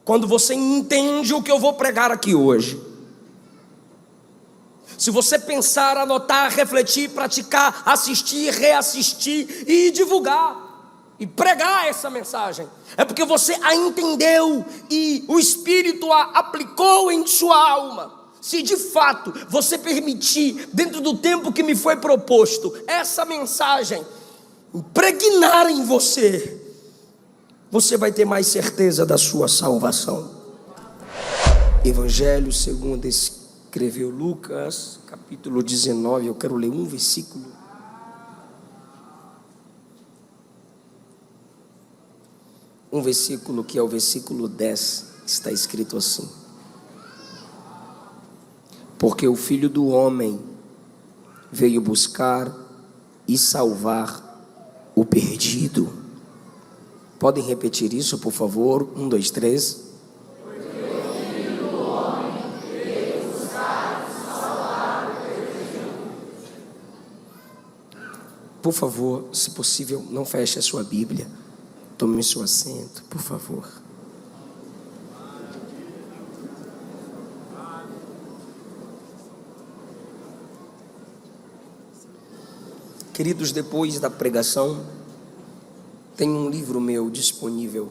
quando você entende o que eu vou pregar aqui hoje. Se você pensar, anotar, refletir, praticar, assistir, reassistir e divulgar e pregar essa mensagem, é porque você a entendeu e o Espírito a aplicou em sua alma. Se de fato você permitir, dentro do tempo que me foi proposto, essa mensagem impregnar em você, você vai ter mais certeza da sua salvação. Evangelho segundo escreveu Lucas, capítulo 19, eu quero ler um versículo. Um versículo que é o versículo 10, está escrito assim: porque o Filho do Homem veio buscar e salvar o perdido. Podem repetir isso, por favor? 1, 2, 3. Porque o Filho do Homem veio buscar e salvar o perdido. Por favor, se possível, não feche a sua Bíblia. Tome seu assento, por favor. Queridos, depois da pregação, tem um livro meu disponível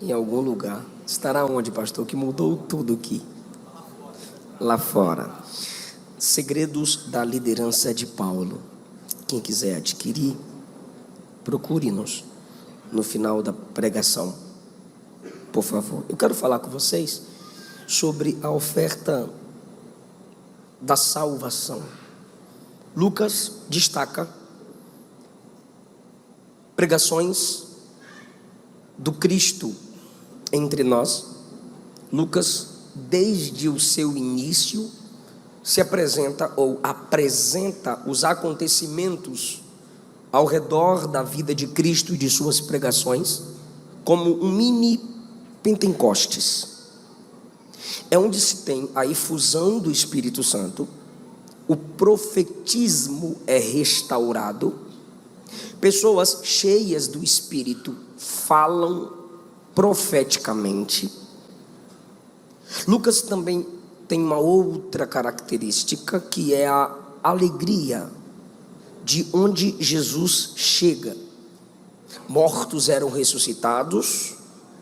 em algum lugar. Estará onde, pastor? Que mudou tudo aqui. Lá fora. Segredos da liderança de Paulo. Quem quiser adquirir, procure-nos no final da pregação, por favor. Eu quero falar com vocês sobre a oferta da salvação. Lucas destaca pregações do Cristo entre nós. Lucas, desde o seu início, se apresenta ou apresenta os acontecimentos ao redor da vida de Cristo e de suas pregações como um mini Pentecostes. É onde se tem a efusão do Espírito Santo, o profetismo é restaurado, pessoas cheias do Espírito falam profeticamente. Lucas também tem uma outra característica, que é a alegria de onde Jesus chega. Mortos eram ressuscitados,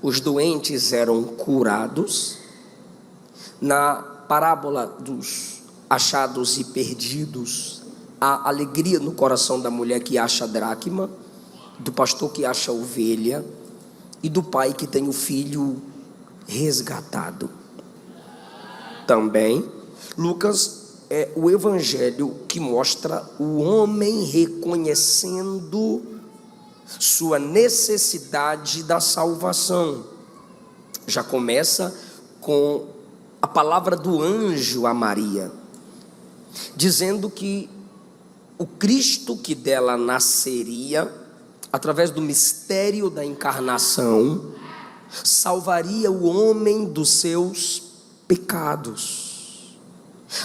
os doentes eram curados. Na parábola dos achados e perdidos, há alegria no coração da mulher que acha a dracma, do pastor que acha a ovelha e do pai que tem o filho resgatado. Também, Lucas é o evangelho que mostra o homem reconhecendo sua necessidade da salvação. Já começa com a palavra do anjo a Maria, dizendo que o Cristo que dela nasceria, através do mistério da encarnação, salvaria o homem dos seus pecados.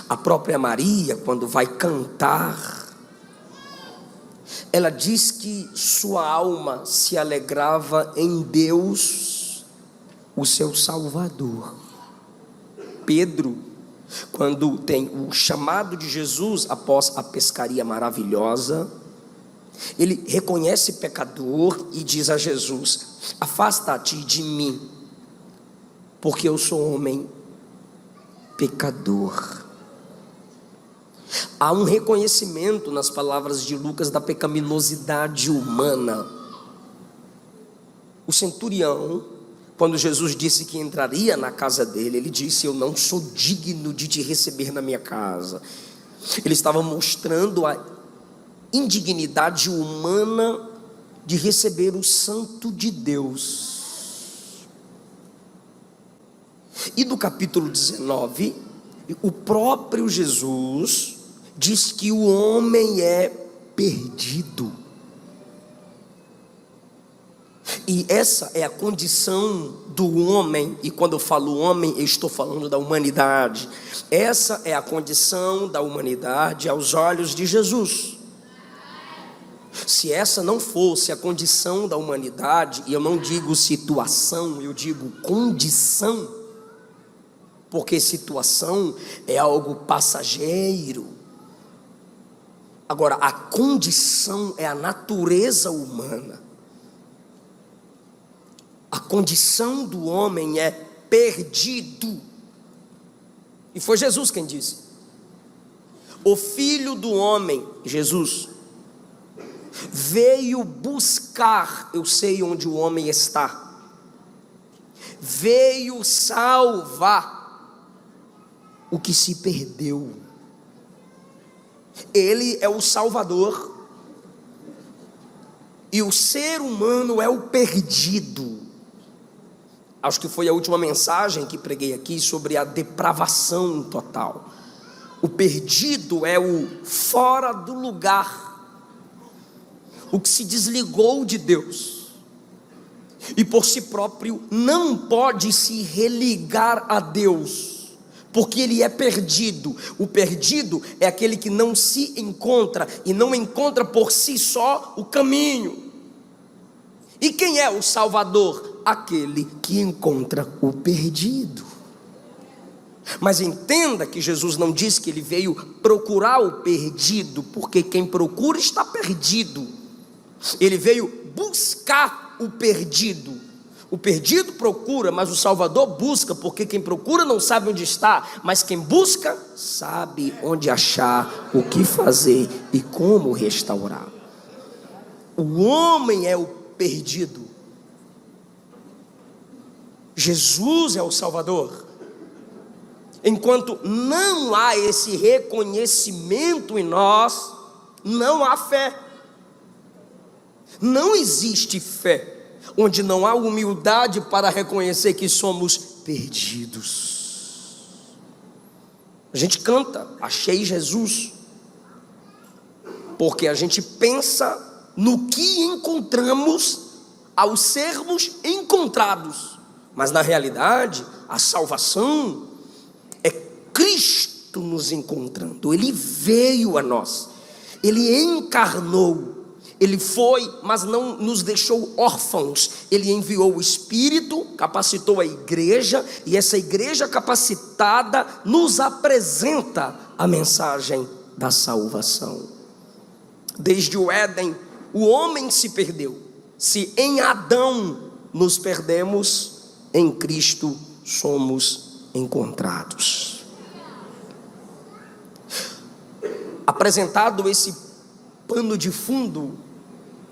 A própria Maria, quando vai cantar, ela diz que sua alma se alegrava em Deus, o seu Salvador. Pedro, quando tem o chamado de Jesus após a pescaria maravilhosa, ele reconhece pecador e diz a Jesus: afasta-te de mim, porque eu sou homem pecador. Há um reconhecimento nas palavras de Lucas da pecaminosidade humana. O centurião, quando Jesus disse que entraria na casa dele, ele disse: eu não sou digno de te receber na minha casa. Ele estava mostrando a indignidade humana de receber o santo de Deus. E no capítulo 19, o próprio Jesus diz que o homem é perdido. E essa é a condição do homem, e quando eu falo homem, eu estou falando da humanidade. Essa é a condição da humanidade aos olhos de Jesus. Se essa não fosse a condição da humanidade, e eu não digo situação, eu digo condição, porque situação é algo passageiro. Agora, a condição é a natureza humana. A condição do homem é perdido. E foi Jesus quem disse: o Filho do Homem, Jesus, veio buscar, eu sei onde o homem está, veio salvar o que se perdeu. Ele é o Salvador, e o ser humano é o perdido. Acho que foi a última mensagem que preguei aqui sobre a depravação total. O perdido é o fora do lugar, o que se desligou de Deus, e por si próprio não pode se religar a Deus, porque ele é perdido. O perdido é aquele que não se encontra, e não encontra por si só o caminho. E quem é o Salvador? Aquele que encontra o perdido. Mas entenda que Jesus não disse que ele veio procurar o perdido, porque quem procura está perdido. Ele veio buscar o perdido. O perdido procura, mas o Salvador busca, porque quem procura não sabe onde está, mas quem busca sabe onde achar, o que fazer e como restaurar. O homem é o perdido. Jesus é o Salvador. Enquanto não há esse reconhecimento em nós, não há fé. Não existe fé onde não há humildade para reconhecer que somos perdidos. A gente canta, achei Jesus, porque a gente pensa no que encontramos ao sermos encontrados. Mas na realidade, a salvação é Cristo nos encontrando. Ele veio a nós, Ele encarnou, Ele foi, mas não nos deixou órfãos. Ele enviou o Espírito, capacitou a igreja, e essa igreja capacitada nos apresenta a mensagem da salvação. Desde o Éden, o homem se perdeu. Se em Adão nos perdemos, em Cristo somos encontrados. Apresentado esse pano de fundo,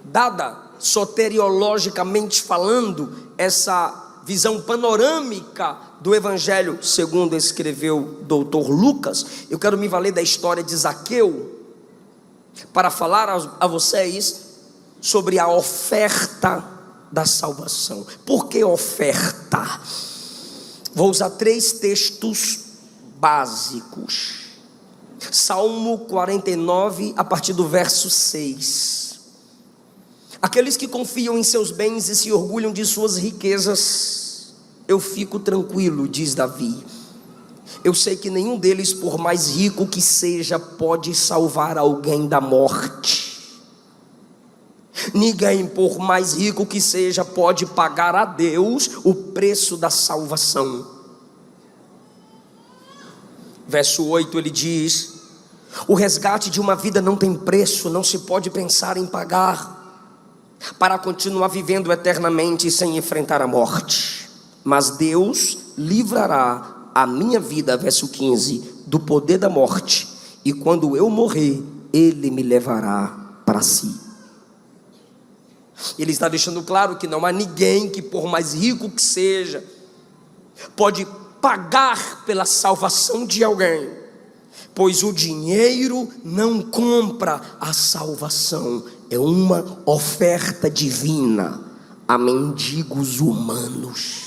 dada soteriologicamente falando, essa visão panorâmica do Evangelho segundo escreveu Dr. Lucas, eu quero me valer da história de Zaqueu para falar a vocês sobre a oferta da salvação. Por que oferta? Vou usar 3 textos básicos. Salmo 49, a partir do verso 6. Aqueles que confiam em seus bens e se orgulham de suas riquezas, eu fico tranquilo, diz Davi. Eu sei que nenhum deles, por mais rico que seja, pode salvar alguém da morte. Ninguém, por mais rico que seja, pode pagar a Deus o preço da salvação. Verso 8 ele diz: o resgate de uma vida não tem preço, não se pode pensar em pagar, para continuar vivendo eternamente sem enfrentar a morte. Mas Deus livrará a minha vida, verso 15, do poder da morte, e quando eu morrer, Ele me levará para si. Ele está deixando claro que não há ninguém que, por mais rico que seja, pode pagar pela salvação de alguém, pois o dinheiro não compra a salvação. É uma oferta divina a mendigos humanos.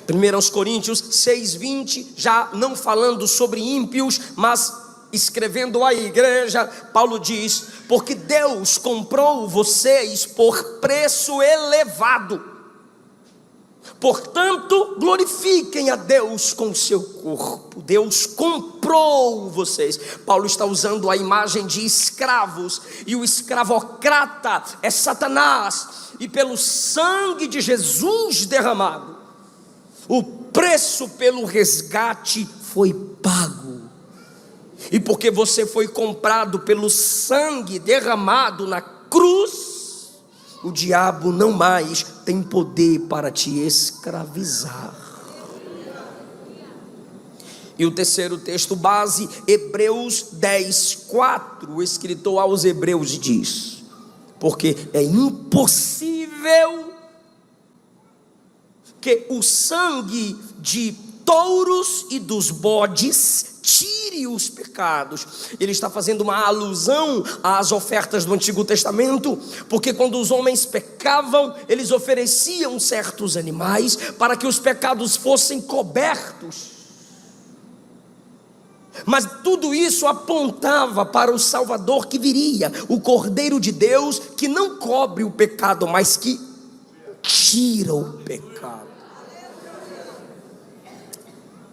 1 Coríntios 6:20, já não falando sobre ímpios, mas escrevendo à igreja, Paulo diz: porque Deus comprou vocês por preço elevado. Portanto, glorifiquem a Deus com o seu corpo. Deus comprou vocês. Paulo está usando a imagem de escravos, e o escravocrata é Satanás. E pelo sangue de Jesus derramado, o preço pelo resgate foi pago. E porque você foi comprado pelo sangue derramado na cruz, o diabo não mais tem poder para te escravizar. E o terceiro texto base, Hebreus 10:4, o escritor aos Hebreus diz: porque é impossível que o sangue de touros e dos bodes tire os pecados. Ele está fazendo uma alusão às ofertas do Antigo Testamento, porque quando os homens pecavam, eles ofereciam certos animais para que os pecados fossem cobertos. Mas tudo isso apontava para o Salvador que viria, o Cordeiro de Deus, que não cobre o pecado, mas que tira o pecado.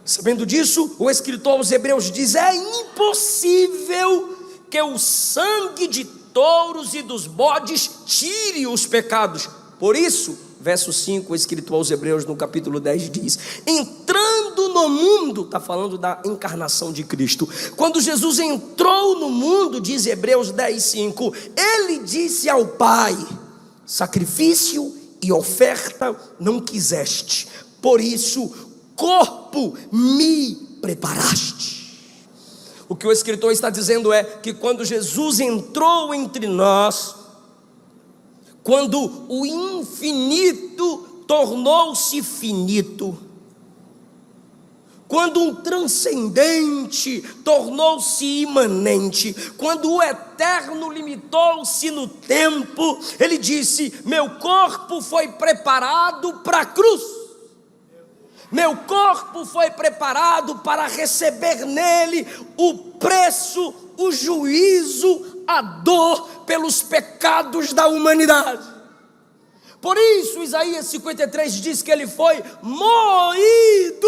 Sabendo disso, o escritor aos Hebreus diz: é impossível que o sangue de touros e dos bodes tire os pecados. Por isso, verso 5, o escritor aos Hebreus no capítulo 10 diz: entrando no mundo, está falando da encarnação de Cristo. Quando Jesus entrou no mundo, diz Hebreus 10:5, ele disse ao Pai: sacrifício e oferta não quiseste, por isso corpo me preparaste. O que o escritor está dizendo é que quando Jesus entrou entre nós, quando o infinito tornou-se finito, quando um transcendente tornou-se imanente, quando o eterno limitou-se no tempo, ele disse: meu corpo foi preparado para a cruz. Meu corpo foi preparado para receber nele o preço, o juízo, a dor pelos pecados da humanidade. Por isso Isaías 53 diz que ele foi moído.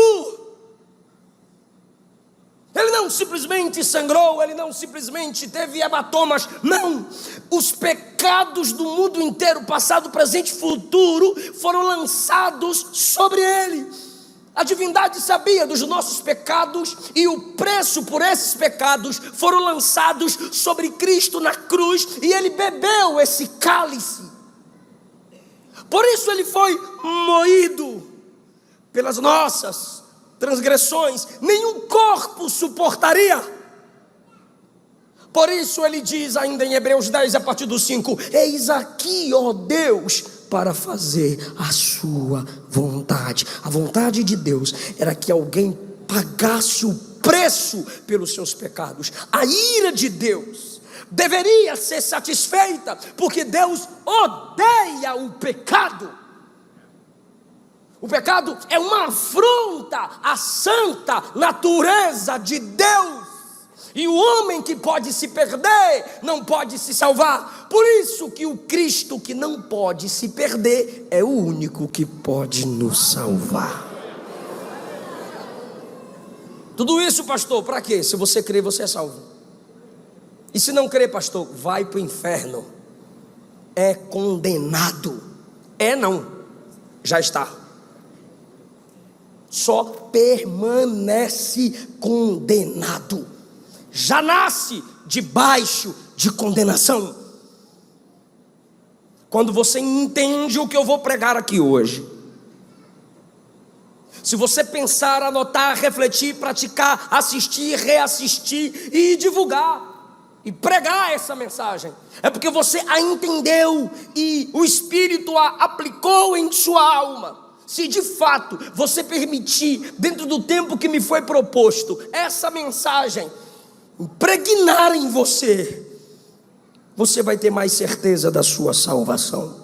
Ele não simplesmente sangrou, ele não simplesmente teve hematomas, não. Os pecados do mundo inteiro, passado, presente e futuro, foram lançados sobre ele. A divindade sabia dos nossos pecados, e o preço por esses pecados foram lançados sobre Cristo na cruz, e ele bebeu esse cálice. Por isso ele foi moído pelas nossas transgressões, nenhum corpo suportaria. Por isso ele diz ainda em Hebreus 10, a partir do 5: eis aqui, ó Deus, para fazer a sua vontade. A vontade de Deus era que alguém pagasse o preço pelos seus pecados. A ira de Deus deveria ser satisfeita, porque Deus odeia o pecado. O pecado é uma afronta à santa natureza de Deus. E o homem que pode se perder não pode se salvar. Por isso que o Cristo que não pode se perder é o único que pode nos salvar. Tudo isso, pastor, para quê? Se você crer, você é salvo. E se não crer, pastor, vai para o inferno. É condenado. É não, já está. Só permanece condenado. Já nasce debaixo de condenação. Quando você entende o que eu vou pregar aqui hoje, se você pensar, anotar, refletir, praticar, assistir, reassistir e divulgar e pregar essa mensagem, é porque você a entendeu e o Espírito a aplicou em sua alma. Se de fato você permitir, dentro do tempo que me foi proposto, essa mensagem impregnar em você, você vai ter mais certeza da sua salvação.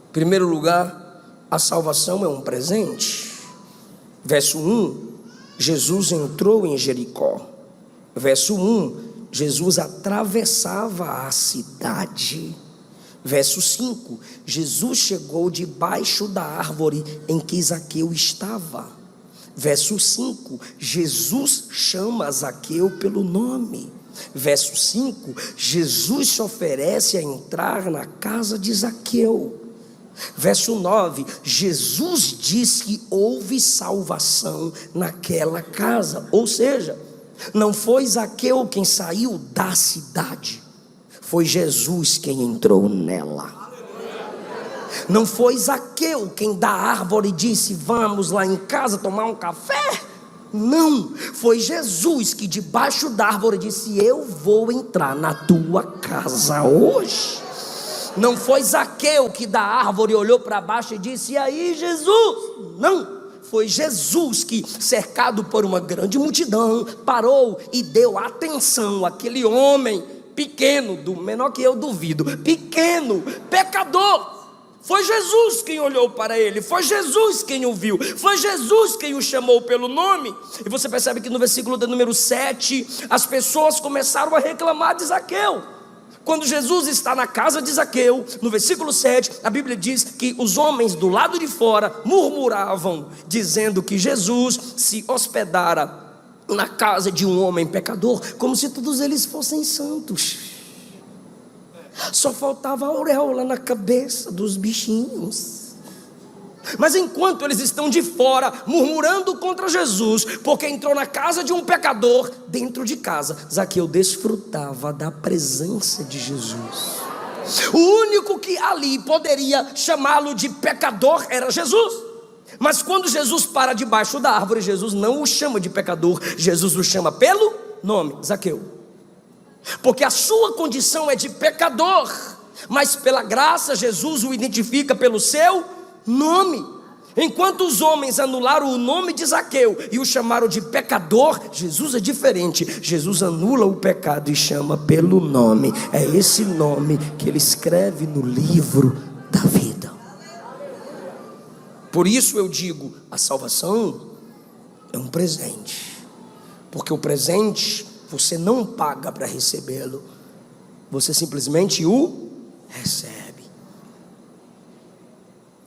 Em primeiro lugar, a salvação é um presente. Verso 1, Jesus entrou em Jericó. Verso 1, Jesus atravessava a cidade. Verso 5, Jesus chegou debaixo da árvore em que Zaqueu estava. Verso 5, Jesus chama Zaqueu pelo nome. Verso 5, Jesus se oferece a entrar na casa de Zaqueu. Verso 9, Jesus diz que houve salvação naquela casa. Ou seja, não foi Zaqueu quem saiu da cidade, foi Jesus quem entrou nela. Não foi Zaqueu quem da árvore disse: vamos lá em casa tomar um café. Não, foi Jesus que debaixo da árvore disse: eu vou entrar na tua casa hoje. Não foi Zaqueu que da árvore olhou para baixo e disse: e aí, Jesus? Não, foi Jesus que, cercado por uma grande multidão, parou e deu atenção àquele homem pequeno, do menor que eu duvido, pequeno, pecador. Foi Jesus quem olhou para ele, foi Jesus quem o viu, foi Jesus quem o chamou pelo nome. E você percebe que no versículo de número 7, as pessoas começaram a reclamar de Zaqueu. Quando Jesus está na casa de Zaqueu, no versículo 7, a Bíblia diz que os homens do lado de fora murmuravam, dizendo que Jesus se hospedara na casa de um homem pecador, como se todos eles fossem santos. Só faltava a auréola na cabeça dos bichinhos. Mas enquanto eles estão de fora murmurando contra Jesus, porque entrou na casa de um pecador, dentro de casa Zaqueu desfrutava da presença de Jesus. O único que ali poderia chamá-lo de pecador era Jesus. Mas quando Jesus para debaixo da árvore, Jesus não o chama de pecador, Jesus o chama pelo nome: Zaqueu. Porque a sua condição é de pecador, mas pela graça Jesus o identifica pelo seu nome. Enquanto os homens anularam o nome de Zaqueu e o chamaram de pecador, Jesus é diferente. Jesus anula o pecado e chama pelo nome. É esse nome que ele escreve no livro da vida. Por isso eu digo, a salvação é um presente. Porque o presente você não paga para recebê-lo, você simplesmente o recebe.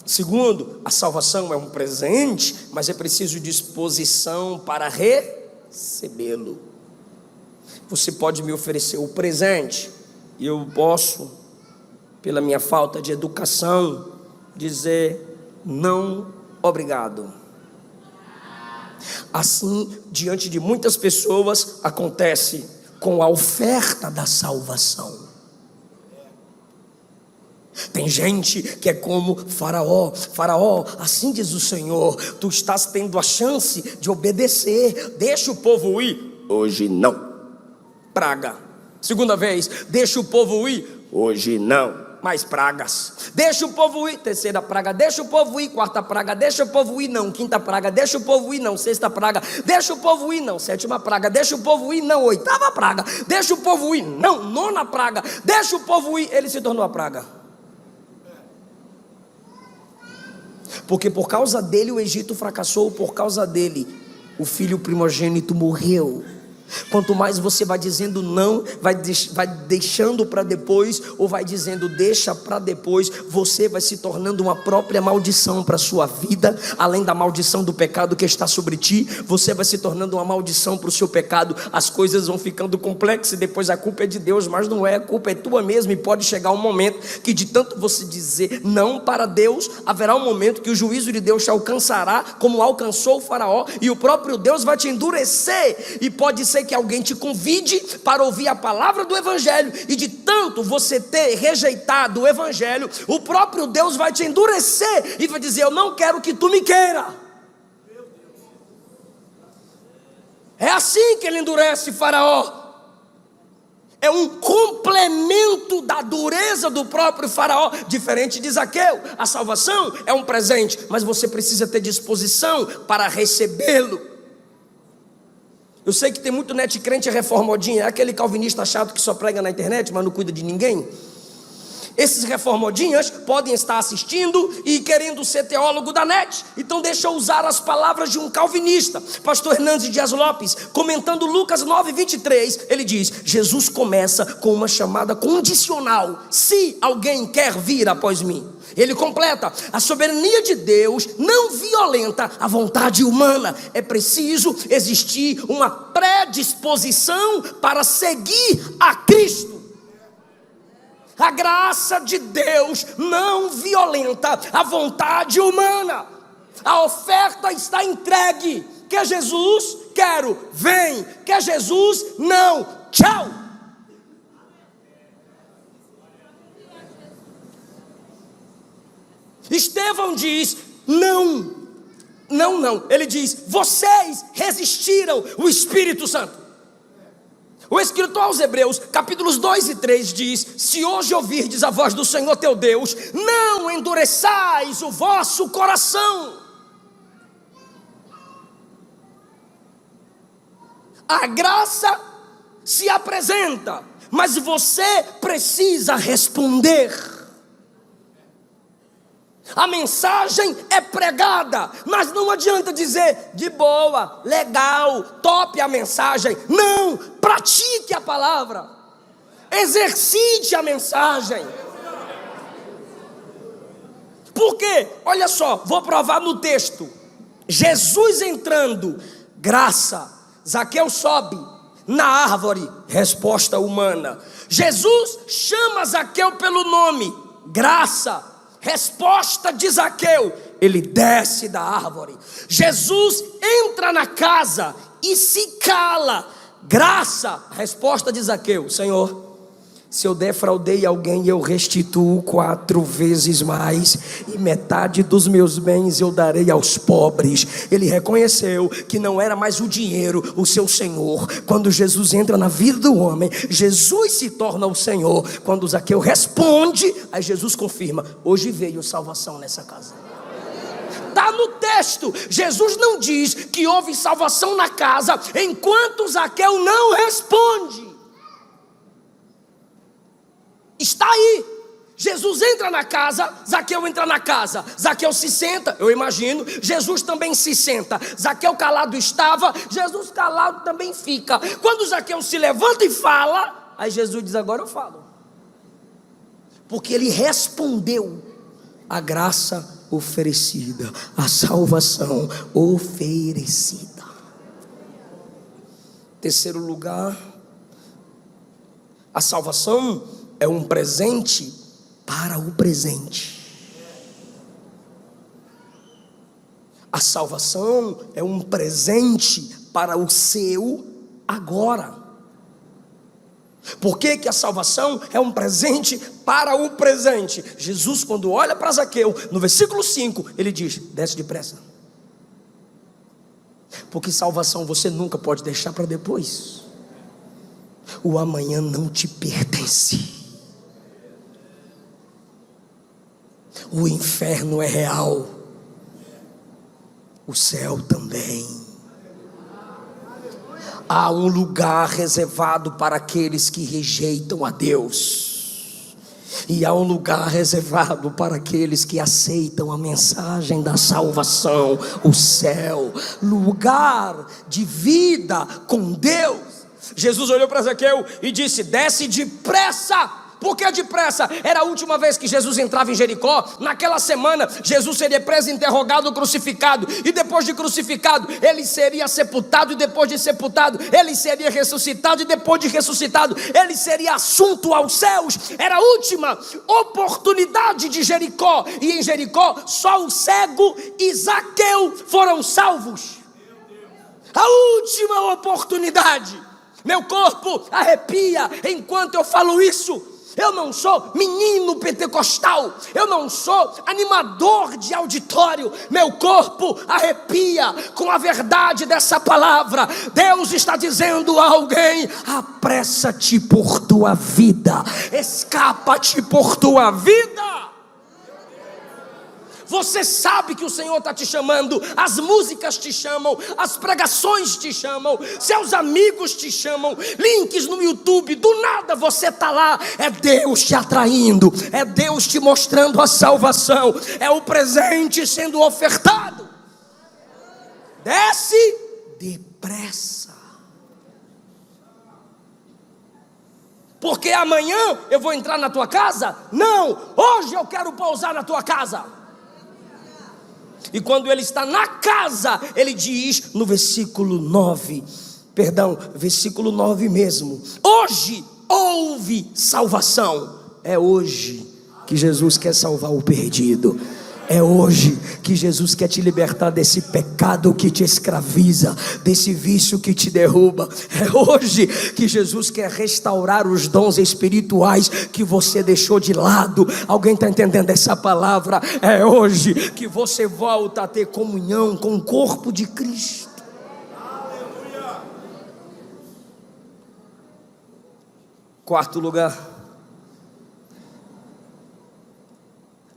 Segundo, a salvação é um presente, mas é preciso disposição para recebê-lo. Você pode me oferecer o presente, e eu posso, pela minha falta de educação, dizer não, obrigado. Assim, diante de muitas pessoas, acontece com a oferta da salvação. Tem gente que é como Faraó. Faraó, assim diz o Senhor: tu estás tendo a chance de obedecer, deixa o povo ir. Hoje não. Praga. Segunda vez, deixa o povo ir. Hoje não. Mais pragas. Deixa o povo ir. Terceira praga, deixa o povo ir. Quarta praga, deixa o povo ir. Não. Quinta praga, deixa o povo ir. Não. Sexta praga, deixa o povo ir. Não. Sétima praga, deixa o povo ir. Não. Oitava praga, deixa o povo ir. Não. Nona praga, deixa o povo ir. Ele se tornou a praga. Porque por causa dele o Egito fracassou. Por causa dele o filho primogênito morreu. Quanto mais você vai dizendo não, vai deixando para depois, ou vai dizendo deixa para depois, você vai se tornando uma própria maldição para a sua vida. Além da maldição do pecado que está sobre ti, você vai se tornando uma maldição para o seu pecado. As coisas vão ficando complexas e depois a culpa é de Deus, mas não é, a culpa é tua mesmo. E pode chegar um momento que de tanto você dizer não para Deus, haverá um momento que o juízo de Deus te alcançará, como alcançou o Faraó, e o próprio Deus vai te endurecer. E pode ser que alguém te convide para ouvir a palavra do evangelho, e de tanto você ter rejeitado o evangelho, o próprio Deus vai te endurecer e vai dizer: eu não quero que tu me queira. É assim que ele endurece Faraó. É um complemento da dureza do próprio Faraó, diferente de Zaqueu. A salvação é um presente, mas você precisa ter disposição para recebê-lo. Eu sei que tem muito net crente reformadinho, é aquele calvinista chato que só prega na internet, mas não cuida de ninguém. Esses reformodinhas podem estar assistindo e querendo ser teólogo da net. Então deixa eu usar as palavras de um calvinista, pastor Hernandes Dias Lopes, comentando Lucas 9:23. Ele diz: Jesus começa com uma chamada condicional: se alguém quer vir após mim. Ele completa: a soberania de Deus não violenta a vontade humana. É preciso existir uma predisposição para seguir a Cristo. A graça de Deus não violenta a vontade humana. A oferta está entregue. Quer Jesus? Quero. Vem. Quer Jesus? Não. Tchau. Estevão diz: não. Ele diz: vocês resistiram o Espírito Santo. O escritor aos Hebreus, capítulos 2 e 3 diz: se hoje ouvirdes a voz do Senhor teu Deus, não endureçais o vosso coração. A graça se apresenta, mas você precisa responder. A mensagem é pregada, mas não adianta dizer de boa, legal, top a mensagem. Não, pratique a palavra, exercite a mensagem. Por quê? Olha só, vou provar no texto. Jesus entrando, graça. Zaqueu sobe na árvore, resposta humana. Jesus chama Zaqueu pelo nome, graça. Resposta de Zaqueu, ele desce da árvore. Jesus entra na casa e se cala, graça. Resposta de Zaqueu: Senhor, se eu defraudei alguém, eu restituo 4 vezes mais, e metade dos meus bens eu darei aos pobres. Ele reconheceu que não era mais o dinheiro o seu senhor. Quando Jesus entra na vida do homem, Jesus se torna o Senhor. Quando Zaqueu responde, aí Jesus confirma: hoje veio salvação nessa casa. Está no texto. Jesus não diz que houve salvação na casa enquanto Zaqueu não responde. Está aí. Jesus entra na casa, Zaqueu entra na casa. Zaqueu se senta, eu imagino. Jesus também se senta. Zaqueu calado estava, Jesus calado também fica. Quando Zaqueu se levanta e fala, aí Jesus diz: agora eu falo. Porque ele respondeu à graça oferecida, à salvação oferecida. Terceiro lugar, a salvação é um presente para o presente. A salvação é um presente para o seu agora. Por que a salvação é um presente para o presente? Jesus, quando olha para Zaqueu, no versículo 5, ele diz: desce depressa. Porque salvação você nunca pode deixar para depois. O amanhã não te pertence. O inferno é real, o céu também. Há um lugar reservado para aqueles que rejeitam a Deus, e há um lugar reservado para aqueles que aceitam a mensagem da salvação, o céu, lugar de vida com Deus. Jesus olhou para Zaqueu e disse: desce depressa. Por que depressa? Era a última vez que Jesus entrava em Jericó. Naquela semana Jesus seria preso, interrogado, crucificado. E depois de crucificado ele seria sepultado. E depois de sepultado ele seria ressuscitado. E depois de ressuscitado ele seria assunto aos céus. Era a última oportunidade de Jericó. E em Jericó só o cego e Zaqueu foram salvos. A última oportunidade. Meu corpo arrepia enquanto eu falo isso. Eu não sou menino pentecostal, eu não sou animador de auditório. Meu corpo arrepia com a verdade dessa palavra. Deus está dizendo a alguém: apressa-te por tua vida, escapa-te por tua vida. Você sabe que o Senhor está te chamando, as músicas te chamam, as pregações te chamam, seus amigos te chamam, links no YouTube, do nada você está lá. É Deus te atraindo, é Deus te mostrando a salvação, é o presente sendo ofertado. Desce depressa, porque amanhã eu vou entrar na tua casa? Não, hoje eu quero pousar na tua casa. E quando ele está na casa, ele diz no versículo 9, versículo 9 mesmo: hoje houve salvação. É hoje que Jesus quer salvar o perdido. É hoje que Jesus quer te libertar desse pecado que te escraviza, desse vício que te derruba. É hoje que Jesus quer restaurar os dons espirituais que você deixou de lado. Alguém está entendendo essa palavra? É hoje que você volta a ter comunhão com o corpo de Cristo. Aleluia. Quarto lugar,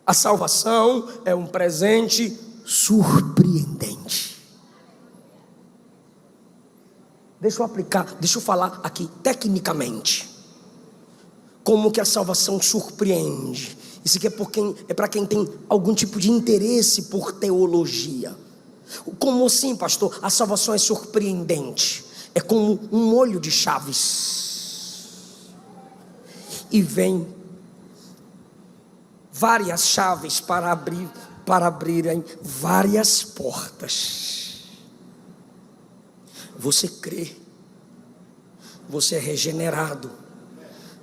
a salvação é um presente surpreendente. Deixa eu falar aqui tecnicamente. Como que a salvação surpreende? Isso aqui é para quem tem algum tipo de interesse por teologia. Como assim, pastor? A salvação é surpreendente. É como um molho de chaves. E vem várias chaves para abrirem várias portas. Você crê, você é regenerado,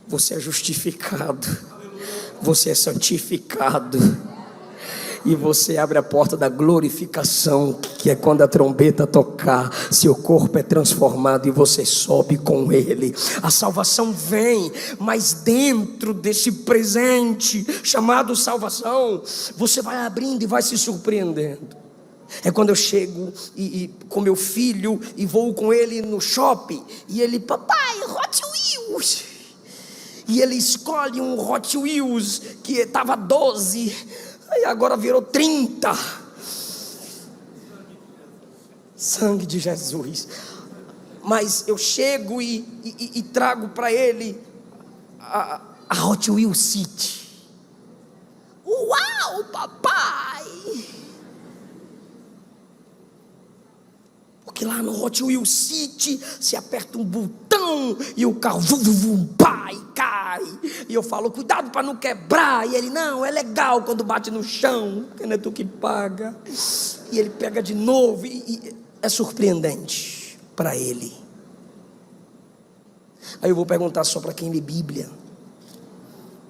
você é justificado, você é santificado, e você abre a porta da glorificação, que é quando a trombeta tocar, seu corpo é transformado e você sobe com ele. A salvação vem, mas dentro desse presente chamado salvação, você vai abrindo e vai se surpreendendo. É quando eu chego com meu filho e vou com ele no shopping, e ele: papai, Hot Wheels. E ele escolhe um Hot Wheels que estava 12, aí agora virou 30. Sangue de Jesus. Mas eu chego e trago para ele a Hot Wheels City. Uau, papai! Porque lá no Hot Wheels City, se aperta um botão e o carro vai, cai. E eu falo: cuidado para não quebrar. E ele: não, é legal quando bate no chão, porque não é tu que paga. E ele pega de novo e é surpreendente para ele. Aí eu vou perguntar só para quem lê Bíblia.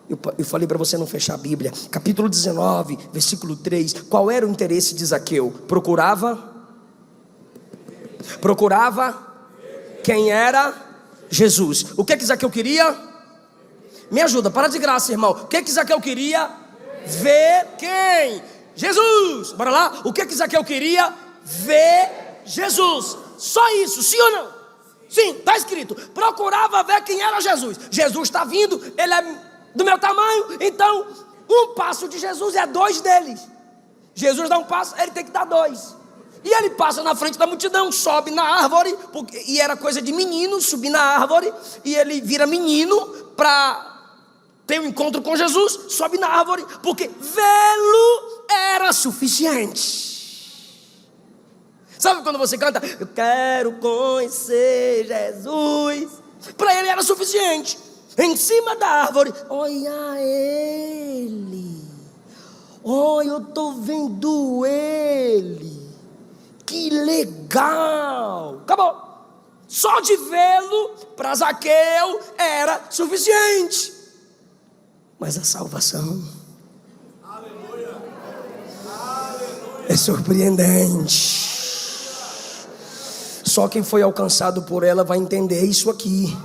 Eu falei para você não fechar a Bíblia. Capítulo 19, versículo 3. Qual era o interesse de Zaqueu? Procurava quem era Jesus. O que Zaqueu queria? Me ajuda, para de graça, irmão. O que Zaqueu queria? Ver quem? Jesus. Bora lá. O que Zaqueu queria? Ver Jesus. Só isso, sim ou não? Sim, está escrito. Procurava ver quem era Jesus. Jesus está vindo, ele é do meu tamanho, então um passo de Jesus é 2 deles. Jesus dá um passo, ele tem que dar 2. E ele passa na frente da multidão, sobe na árvore, e era coisa de menino subir na árvore, e ele vira menino para ter um encontro com Jesus, sobe na árvore, porque vê-lo era suficiente. Sabe quando você canta: eu quero conhecer Jesus? Para ele era suficiente. Em cima da árvore: olha ele, olha, eu estou vendo ele. Que legal! Acabou. Só de vê-lo para Zaqueu era suficiente. Mas a salvação é surpreendente. Só quem foi alcançado por ela vai entender isso aqui.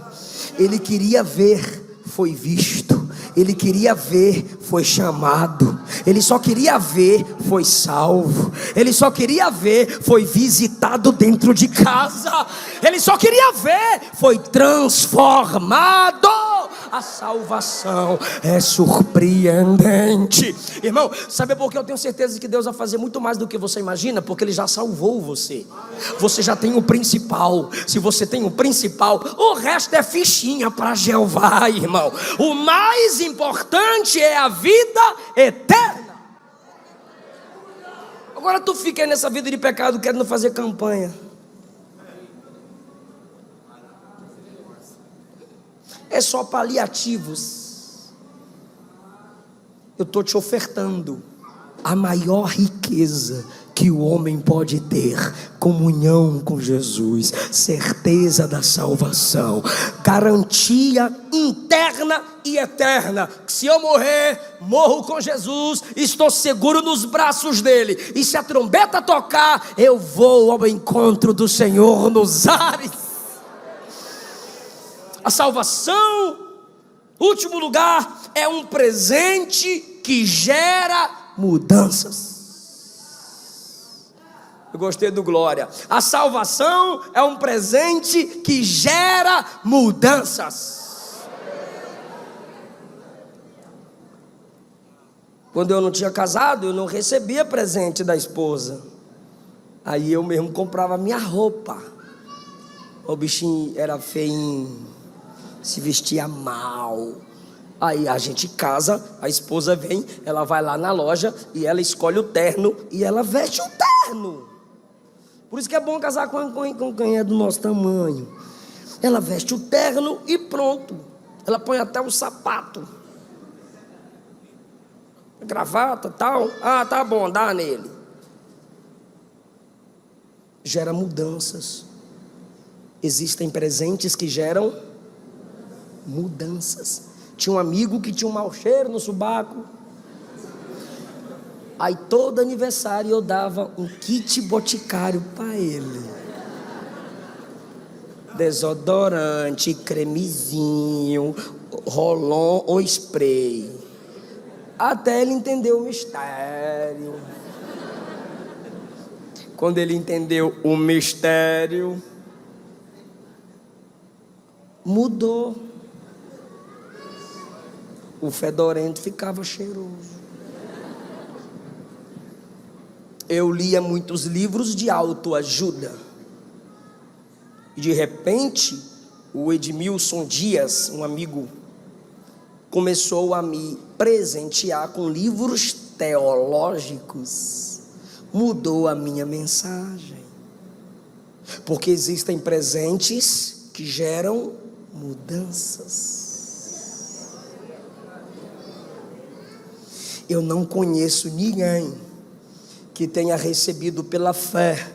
Ele queria ver, foi visto. Ele queria ver, foi chamado. Ele só queria ver, foi salvo. Ele só queria ver, foi visitado dentro de casa. Ele só queria ver, foi transformado. A salvação é surpreendente. Irmão, sabe por que eu tenho certeza que Deus vai fazer muito mais do que você imagina? Porque Ele já salvou você. Você já tem o principal. Se você tem o principal, o resto é fichinha para Jeová, irmão. O mais importante é a vida eterna. Agora tu fica aí nessa vida de pecado querendo fazer campanha. É só paliativos. Eu estou te ofertando a maior riqueza que o homem pode ter: comunhão com Jesus, certeza da salvação, garantia interna e eterna. Se eu morrer, morro com Jesus, estou seguro nos braços dele, e se a trombeta tocar, eu vou ao encontro do Senhor nos ares. A salvação, último lugar, é um presente que gera mudanças. Eu gostei do glória. A salvação é um presente que gera mudanças. Quando eu não tinha casado, eu não recebia presente da esposa. Aí eu mesmo comprava minha roupa. O bichinho era feinho, se vestia mal. Aí a gente casa, a esposa vem, ela vai lá na loja e ela escolhe o terno e ela veste o terno. Por isso que é bom casar com quem é do nosso tamanho. Ela veste o terno e pronto. Ela põe até um sapato, gravata, tal. Ah, tá bom, dá nele. Gera mudanças. Existem presentes que geram mudanças. Tinha um amigo que tinha um mau cheiro no sobaco. Aí todo aniversário eu dava um kit boticário para ele. Desodorante, cremezinho, rolon ou spray. Até ele entender o mistério. Quando ele entendeu o mistério, mudou. O fedorento ficava cheiroso. Eu lia muitos livros de autoajuda. E de repente, o Edmilson Dias, um amigo, começou a me presentear com livros teológicos. Mudou a minha mensagem. Porque existem presentes que geram mudanças. Eu não conheço ninguém que tenha recebido pela fé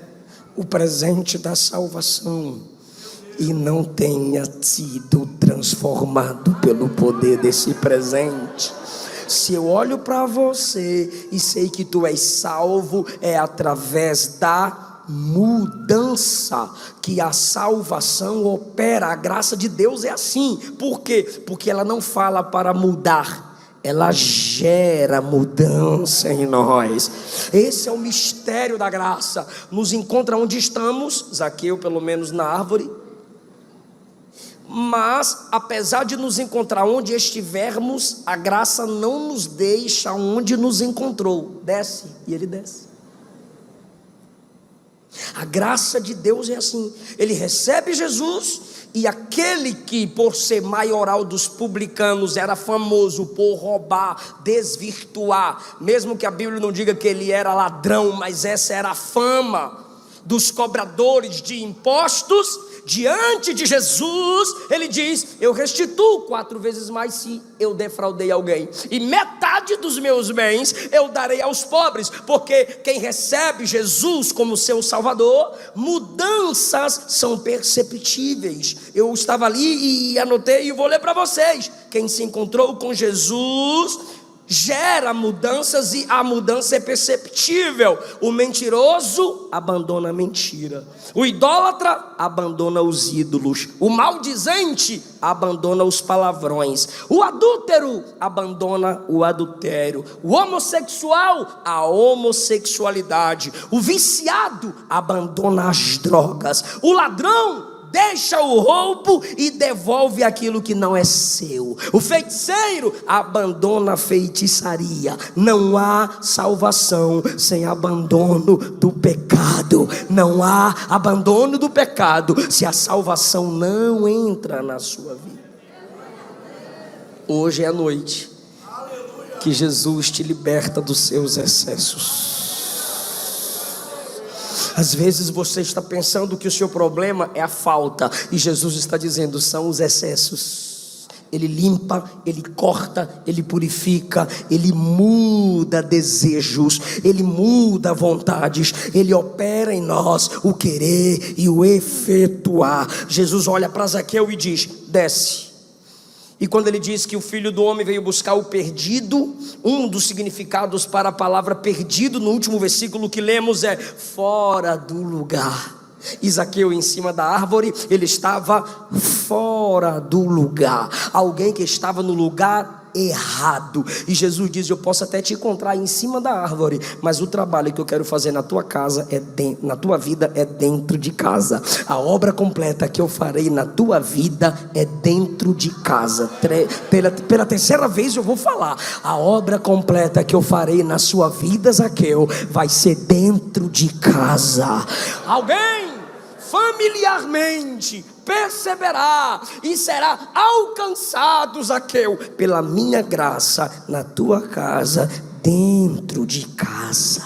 o presente da salvação e não tenha sido transformado pelo poder desse presente. Se eu olho para você e sei que tu és salvo, é através da mudança que a salvação opera. A graça de Deus é assim. Por quê? Porque ela não fala para mudar, ela gera mudança em nós. Esse é o mistério da graça. Nos encontra onde estamos, Zaqueu pelo menos na árvore. Mas apesar de nos encontrar onde estivermos, a graça não nos deixa onde nos encontrou. Desce, e ele desce. A graça de Deus é assim. Ele recebe Jesus, e aquele que por ser maioral dos publicanos era famoso por roubar, desvirtuar, mesmo que a Bíblia não diga que ele era ladrão, mas essa era a fama dos cobradores de impostos. Diante de Jesus, ele diz: eu restituo 4 vezes mais se eu defraudei alguém, e metade dos meus bens eu darei aos pobres. Porque quem recebe Jesus como seu Salvador, mudanças são perceptíveis. Eu estava ali e anotei e vou ler para vocês. Quem se encontrou com Jesus gera mudanças, e a mudança é perceptível. O mentiroso abandona a mentira, o idólatra abandona os ídolos, o maldizente abandona os palavrões, o adúltero abandona o adultério, o homossexual a homossexualidade, o viciado abandona as drogas, o ladrão deixa o roubo e devolve aquilo que não é seu. O feiticeiro abandona a feitiçaria. Não há salvação sem abandono do pecado. Não há abandono do pecado se a salvação não entra na sua vida. Hoje é a noite que Jesus te liberta dos seus excessos. Às vezes você está pensando que o seu problema é a falta, e Jesus está dizendo, são os excessos. Ele limpa, Ele corta, Ele purifica, Ele muda desejos, Ele muda vontades, Ele opera em nós o querer e o efetuar. Jesus olha para Zaqueu e diz, desce. E quando ele diz que o Filho do Homem veio buscar o perdido, um dos significados para a palavra perdido no último versículo que lemos é fora do lugar. E Zaqueu em cima da árvore, ele estava fora do lugar. Alguém que estava no lugar errado. E Jesus diz, eu posso até te encontrar em cima da árvore, mas o trabalho que eu quero fazer na tua casa na tua vida é dentro de casa. A obra completa que eu farei na tua vida é dentro de casa. Pela terceira vez eu vou falar, a obra completa que eu farei na sua vida, Zaqueu, vai ser dentro de casa. Alguém familiarmente perceberá e será alcançado, Zaqueu, pela minha graça na tua casa, dentro de casa.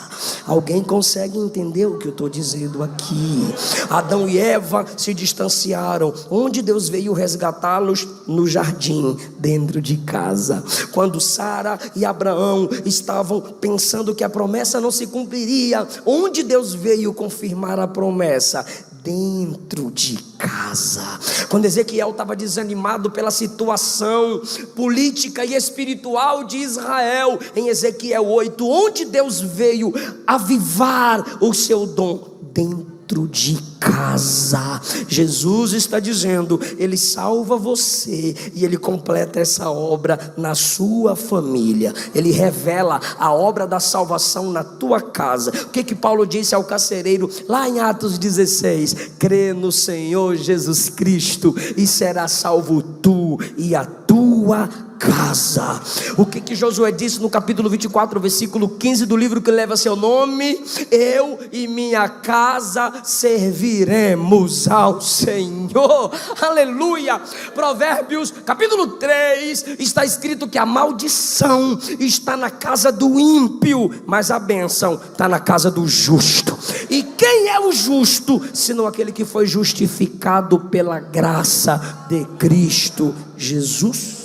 Alguém consegue entender o que eu estou dizendo aqui? Adão e Eva se distanciaram. Onde Deus veio resgatá-los? No jardim, dentro de casa. Quando Sara e Abraão estavam pensando que a promessa não se cumpriria, onde Deus veio confirmar a promessa? Dentro de casa. Quando Ezequiel estava desanimado pela situação política e espiritual de Israel, em Ezequiel 8, onde Deus veio avivar o seu dom? Dentro de casa. Jesus está dizendo, Ele salva você e Ele completa essa obra na sua família. Ele revela a obra da salvação na tua casa. O que Paulo disse ao carcereiro lá em Atos 16? Crê no Senhor Jesus Cristo e será salvo tu e a tua casa. O que Josué disse no capítulo 24, versículo 15 do livro que leva seu nome? Eu e minha casa serviremos ao Senhor. Aleluia. Provérbios capítulo 3 está escrito que a maldição está na casa do ímpio, mas a bênção está na casa do justo. E quem é o justo senão aquele que foi justificado pela graça de Cristo Jesus?